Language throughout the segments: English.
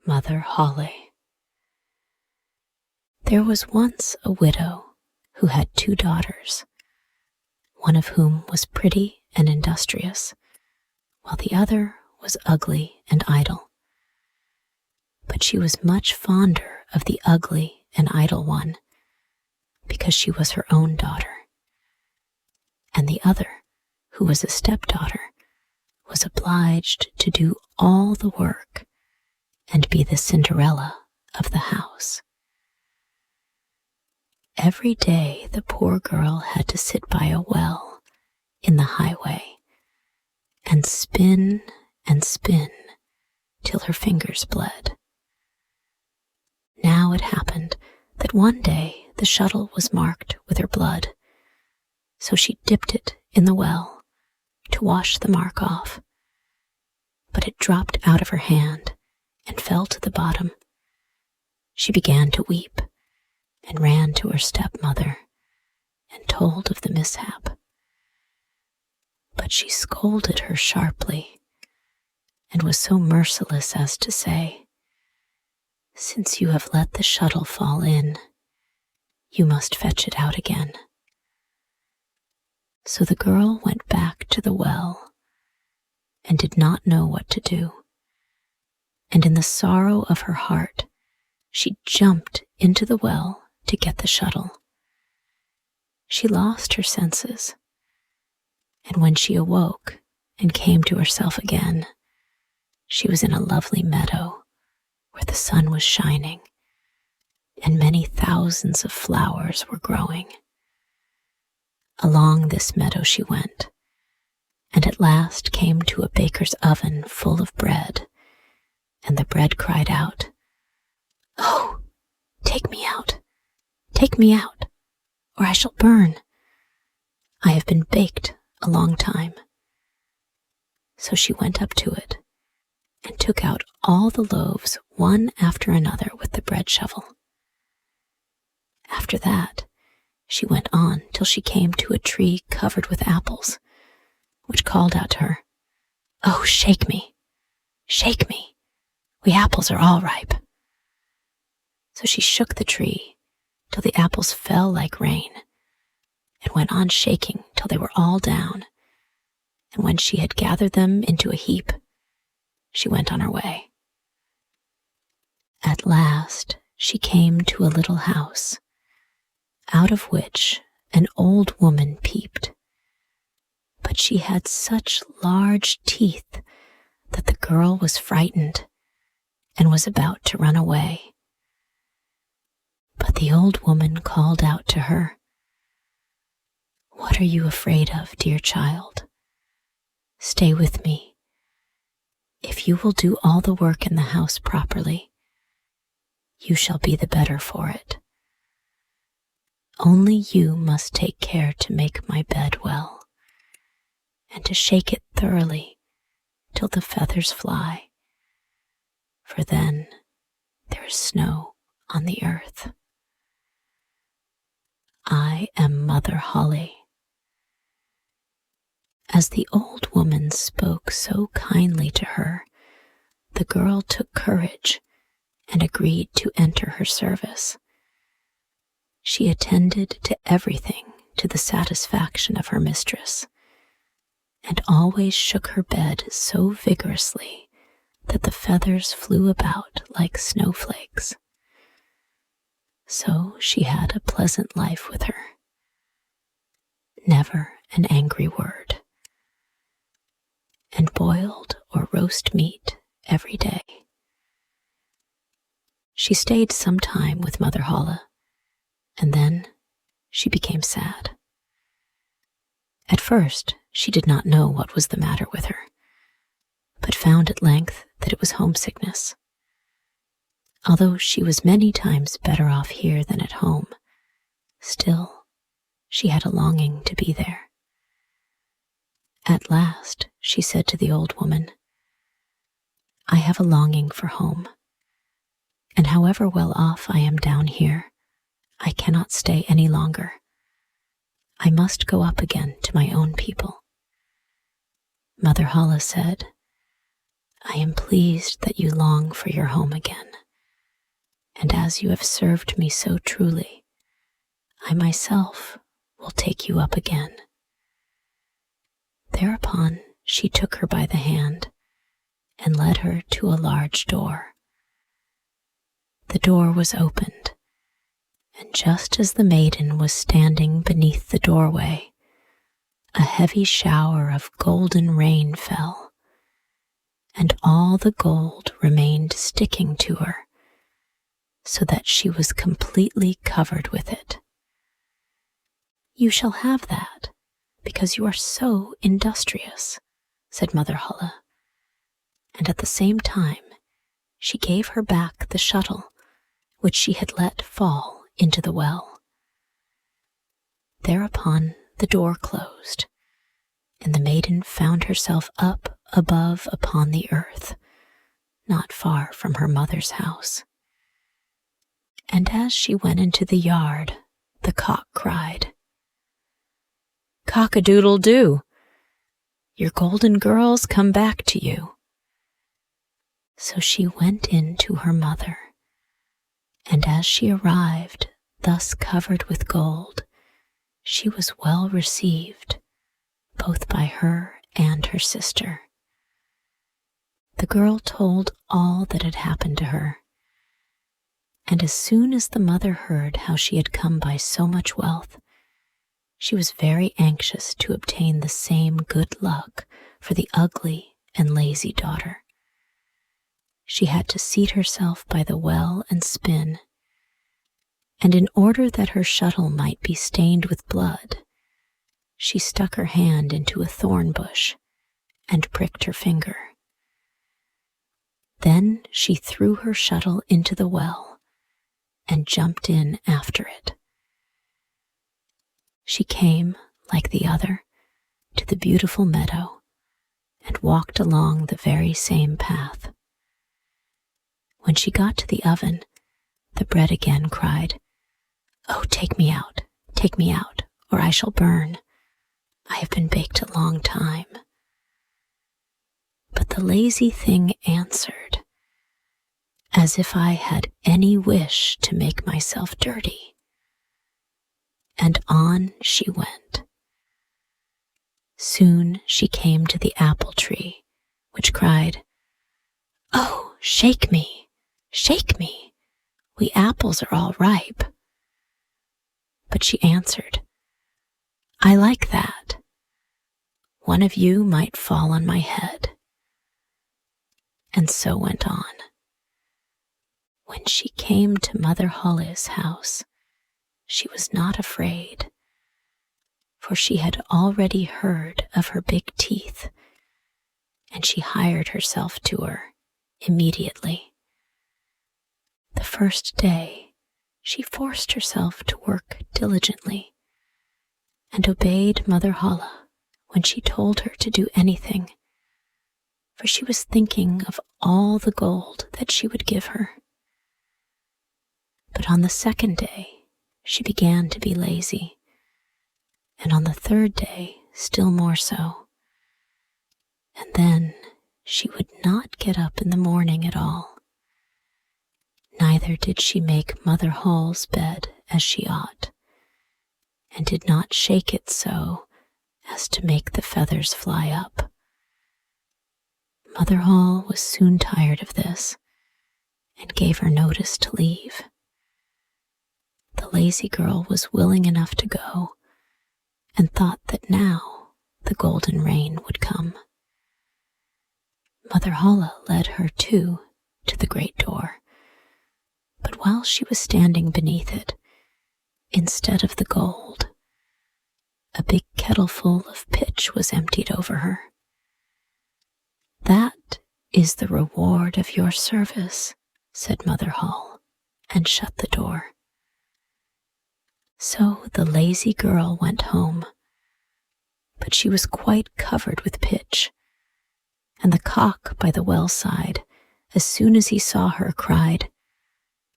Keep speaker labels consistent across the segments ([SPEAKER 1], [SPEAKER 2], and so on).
[SPEAKER 1] Mother Holly. There was once a widow who had 2 daughters, one of whom was pretty and industrious, while the other was ugly and idle. But she was much fonder of the ugly and idle one, because she was her own daughter. And the other, who was a stepdaughter, was obliged to do all the work and be the Cinderella of the house. Every day the poor girl had to sit by a well in the highway and spin till her fingers bled. Now it happened that one day the shuttle was marked with her blood, so she dipped it in the well to wash the mark off. But it dropped out of her hand and fell to the bottom. She began to weep and ran to her stepmother and told of the mishap. But she scolded her sharply and was so merciless as to say, "Since you have let the shuttle fall in, you must fetch it out again." So the girl went back to the well and did not know what to do. And in the sorrow of her heart, she jumped into the well to get the shuttle. She lost her senses, and when she awoke and came to herself again, she was in a lovely meadow where the sun was shining and many thousands of flowers were growing. Along this meadow she went, and at last came to a baker's oven full of bread, and the bread cried out, "Oh, take me out, or I shall burn. I have been baked a long time." So she went up to it and took out all the loaves one after another with the bread shovel. After that, she went on till she came to a tree covered with apples, which called out to her, "Oh, shake me, we apples are all ripe." So she shook the tree till the apples fell like rain, and went on shaking till they were all down, and when she had gathered them into a heap, she went on her way. At last she came to a little house, out of which an old woman peeped, but she had such large teeth that the girl was frightened and was about to run away. But the old woman called out to her, "What are you afraid of, dear child? Stay with me. If you will do all the work in the house properly, you shall be the better for it. Only you must take care to make my bed well, and to shake it thoroughly till the feathers fly, for then there is snow on the earth. I am Mother Holly." As the old woman spoke so kindly to her, the girl took courage and agreed to enter her service. She attended to everything to the satisfaction of her mistress, and always shook her bed so vigorously that the feathers flew about like snowflakes. So she had a pleasant life with her. Never an angry word, and boiled or roast meat every day. She stayed some time with Mother Holly, and then she became sad. At first, she did not know what was the matter with her, but found at length that it was homesickness. Although she was many times better off here than at home, still she had a longing to be there. At last she said to the old woman, "I have a longing for home, and however well off I am down here, I cannot stay any longer. I must go up again to my own people." Mother Holly said, I am pleased that you long for your home again, and as you have served me so truly, I myself will take you up again." Thereupon she took her by the hand and led her to a large door. The door was opened, and just as the maiden was standing beneath the doorway, a heavy shower of golden rain fell, and all the gold remained sticking to her, so that she was completely covered with it. "You shall have that, because you are so industrious," said Mother Holle, and at the same time she gave her back the shuttle which she had let fall into the well. Thereupon the door closed, and the maiden found herself up above upon the earth, not far from her mother's house. And as she went into the yard, the cock cried, "Cock-a-doodle-doo! Your golden girls come back to you." So she went in to her mother, and as she arrived, thus covered with gold, she was well received, both by her and her sister. The girl told all that had happened to her, and as soon as the mother heard how she had come by so much wealth, she was very anxious to obtain the same good luck for the ugly and lazy daughter. She had to seat herself by the well and spin, and in order that her shuttle might be stained with blood, she stuck her hand into a thorn bush and pricked her finger. Then she threw her shuttle into the well and jumped in after it. She came, like the other, to the beautiful meadow and walked along the very same path. When she got to the oven, the bread again cried, "Oh, take me out, or I shall burn. I have been baked a long time." But the lazy thing answered, "As if I had any wish to make myself dirty." And on she went. Soon she came to the apple tree, which cried, "Oh, shake me, we apples are all ripe." But she answered, "I like that. One of you might fall on my head." And so went on. When she came to Mother Holle's house, she was not afraid, for she had already heard of her big teeth, and she hired herself to her immediately. The first day, she forced herself to work diligently and obeyed Mother Holle when she told her to do anything, for she was thinking of all the gold that she would give her. But on the second day, she began to be lazy, and on the third day, still more so. And then she would not get up in the morning at all. Neither did she make Mother Holle's bed as she ought, and did not shake it so as to make the feathers fly up. Mother Holle was soon tired of this, and gave her notice to leave. The lazy girl was willing enough to go, and thought that now the golden rain would come. Mother Holle led her too to the great door, but while she was standing beneath it, instead of the gold, a big kettleful of pitch was emptied over her. "That is the reward of your service," said Mother Holle, and shut the door. So the lazy girl went home, but she was quite covered with pitch, and the cock by the well side, as soon as he saw her, cried,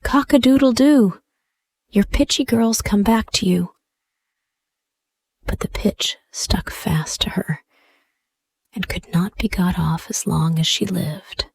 [SPEAKER 1] "Cock-a-doodle-doo! Your pitchy girls come back to you." But the pitch stuck fast to her, and could not be got off as long as she lived.